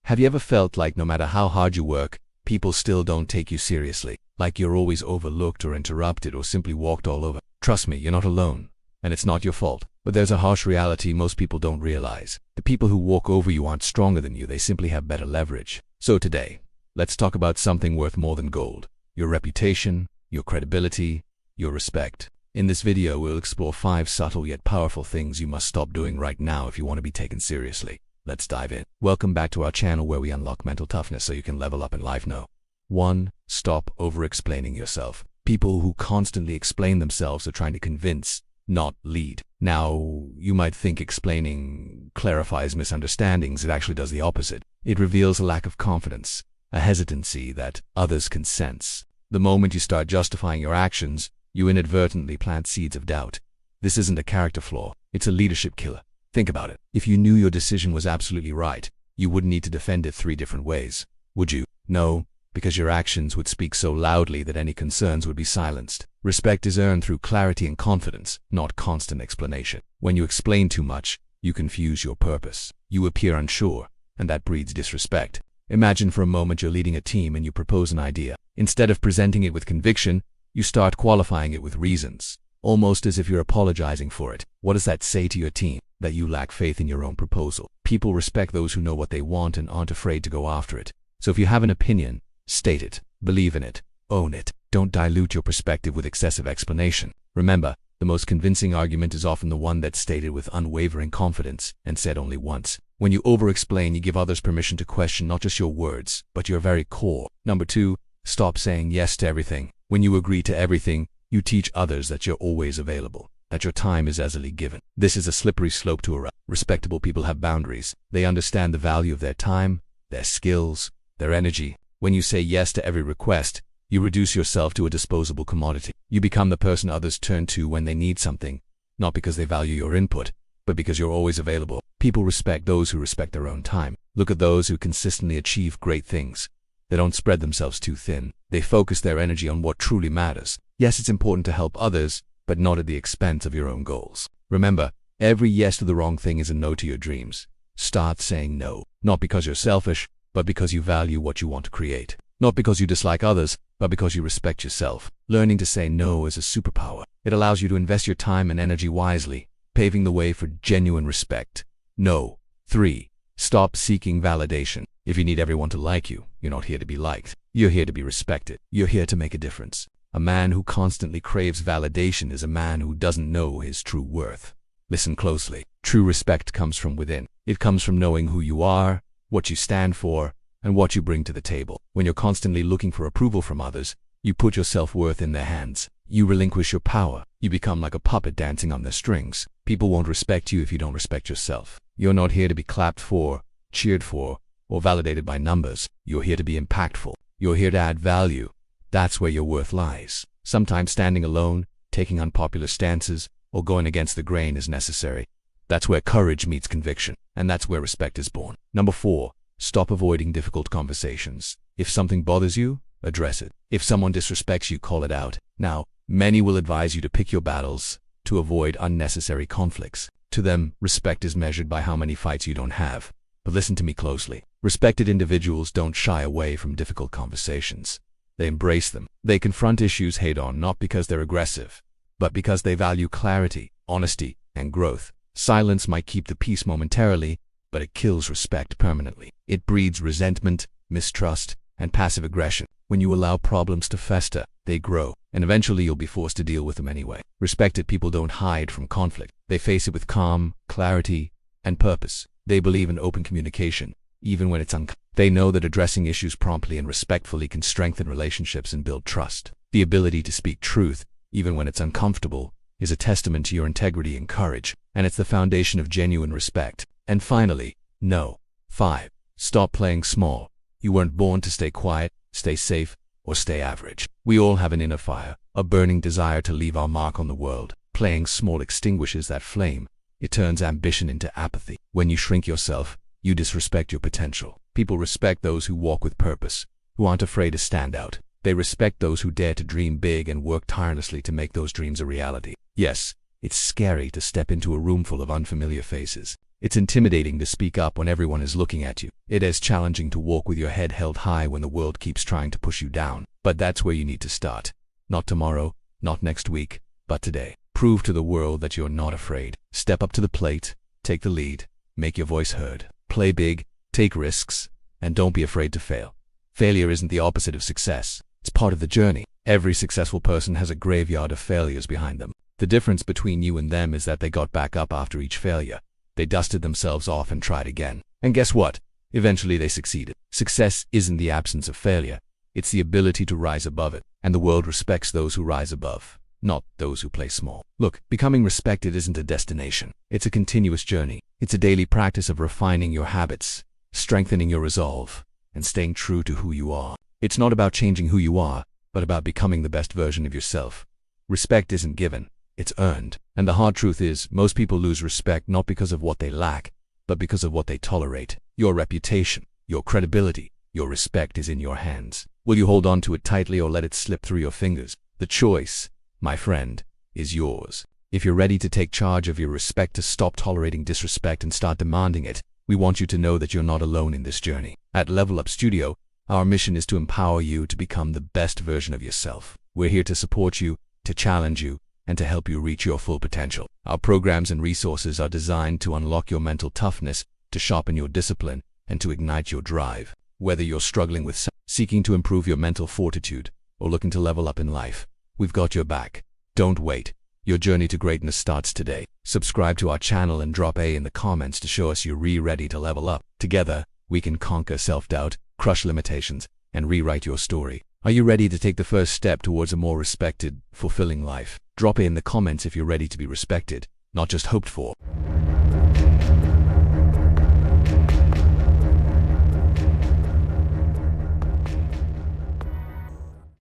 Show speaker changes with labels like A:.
A: Have you ever felt like no matter how hard you work, people still don't take you seriously? Like you're always overlooked or interrupted or simply walked all over? Trust me, you're not alone. And it's not your fault. But there's a harsh reality most people don't realize. The people who walk over you aren't stronger than you, they simply have better leverage. So today, let's talk about something worth more than gold. Your reputation, your credibility, your respect. In this video, we'll explore 5 subtle yet powerful things you must stop doing right now if you want to be taken seriously. Let's dive in. Welcome back to our channel where we unlock mental toughness so you can level up in life. 1. Stop over-explaining yourself. People who constantly explain themselves are trying to convince, not lead. Now, you might think explaining clarifies misunderstandings. It actually does the opposite. It reveals a lack of confidence, a hesitancy that others can sense. The moment you start justifying your actions, you inadvertently plant seeds of doubt. This isn't a character flaw, it's a leadership killer. Think about it. If you knew your decision was absolutely right, you wouldn't need to defend it 3 different ways, would you? No, because your actions would speak so loudly that any concerns would be silenced. Respect is earned through clarity and confidence, not constant explanation. When you explain too much, you confuse your purpose. You appear unsure, and that breeds disrespect. Imagine for a moment you're leading a team and you propose an idea. Instead of presenting it with conviction, you start qualifying it with reasons, almost as if you're apologizing for it. What does that say to your team? That you lack faith in your own proposal. People respect those who know what they want and aren't afraid to go after it. So if you have an opinion, state it, believe in it, own it. Don't dilute your perspective with excessive explanation. Remember, the most convincing argument is often the one that's stated with unwavering confidence and said only once. When you over-explain, you give others permission to question not just your words, but your very core. 2. Stop saying yes to everything. When you agree to everything, you teach others that you're always available, that your time is easily given. This is a slippery slope to erode. Respectable people have boundaries. They understand the value of their time, their skills, their energy. When you say yes to every request, you reduce yourself to a disposable commodity. You become the person others turn to when they need something, not because they value your input, but because you're always available. People respect those who respect their own time. Look at those who consistently achieve great things. They don't spread themselves too thin. They focus their energy on what truly matters. Yes, it's important to help others, but not at the expense of your own goals. Remember, every yes to the wrong thing is a no to your dreams. Start saying no, not because you're selfish, but because you value what you want to create. Not because you dislike others, but because you respect yourself. Learning to say no is a superpower. It allows you to invest your time and energy wisely, paving the way for genuine respect. No. 3. Stop seeking validation. If you need everyone to like you, you're not here to be liked. You're here to be respected. You're here to make a difference. A man who constantly craves validation is a man who doesn't know his true worth. Listen closely. True respect comes from within. It comes from knowing who you are, what you stand for, and what you bring to the table. When you're constantly looking for approval from others, you put your self-worth in their hands. You relinquish your power. You become like a puppet dancing on their strings. People won't respect you if you don't respect yourself. You're not here to be clapped for, cheered for, or validated by numbers. You're here to be impactful. You're here to add value. That's where your worth lies. Sometimes standing alone, taking unpopular stances, or going against the grain is necessary. That's where courage meets conviction, and that's where respect is born. 4. Stop avoiding difficult conversations. If something bothers you, address it. If someone disrespects you, call it out. Now, many will advise you to pick your battles, to avoid unnecessary conflicts. To them, respect is measured by how many fights you don't have. But listen to me closely. Respected individuals don't shy away from difficult conversations. They embrace them. They confront issues head-on not because they're aggressive, but because they value clarity, honesty, and growth. Silence might keep the peace momentarily, but it kills respect permanently. It breeds resentment, mistrust, and passive aggression. When you allow problems to fester, they grow, and eventually you'll be forced to deal with them anyway. Respected people don't hide from conflict. They face it with calm, clarity, and purpose. They believe in open communication, even when it's uncomfortable. They know that addressing issues promptly and respectfully can strengthen relationships and build trust. The ability to speak truth, even when it's uncomfortable, is a testament to your integrity and courage, and it's the foundation of genuine respect. And finally, no. 5. Stop playing small. You weren't born to stay quiet, stay safe, or stay average. We all have an inner fire, a burning desire to leave our mark on the world. Playing small extinguishes that flame. It turns ambition into apathy. When you shrink yourself, you disrespect your potential. People respect those who walk with purpose, who aren't afraid to stand out. They respect those who dare to dream big and work tirelessly to make those dreams a reality. Yes, it's scary to step into a room full of unfamiliar faces. It's intimidating to speak up when everyone is looking at you. It is challenging to walk with your head held high when the world keeps trying to push you down. But that's where you need to start. Not tomorrow, not next week, but today. Prove to the world that you're not afraid. Step up to the plate, take the lead, make your voice heard. Play big, take risks, and don't be afraid to fail. Failure isn't the opposite of success. It's part of the journey. Every successful person has a graveyard of failures behind them. The difference between you and them is that they got back up after each failure. They dusted themselves off and tried again. And guess what? Eventually they succeeded. Success isn't the absence of failure. It's the ability to rise above it. And the world respects those who rise above, not those who play small. Look, becoming respected isn't a destination. It's a continuous journey. It's a daily practice of refining your habits, strengthening your resolve, and staying true to who you are. It's not about changing who you are, but about becoming the best version of yourself. Respect isn't given, it's earned. And the hard truth is, most people lose respect not because of what they lack, but because of what they tolerate. Your reputation, your credibility, your respect is in your hands. Will you hold on to it tightly or let it slip through your fingers? The choice, my friend, is yours. If you're ready to take charge of your respect, to stop tolerating disrespect and start demanding it, we want you to know that you're not alone in this journey. At Level Up Studio, our mission is to empower you to become the best version of yourself. We're here to support you, to challenge you, and to help you reach your full potential. Our programs and resources are designed to unlock your mental toughness, to sharpen your discipline, and to ignite your drive. Whether you're struggling with seeking to improve your mental fortitude or looking to level up in life, we've got your back. Don't wait. Your journey to greatness starts today. Subscribe to our channel and drop A in the comments to show us you're ready to level up. Together, we can conquer self-doubt, crush limitations, and rewrite your story. Are you ready to take the first step towards a more respected, fulfilling life? Drop A in the comments if you're ready to be respected, not just hoped for.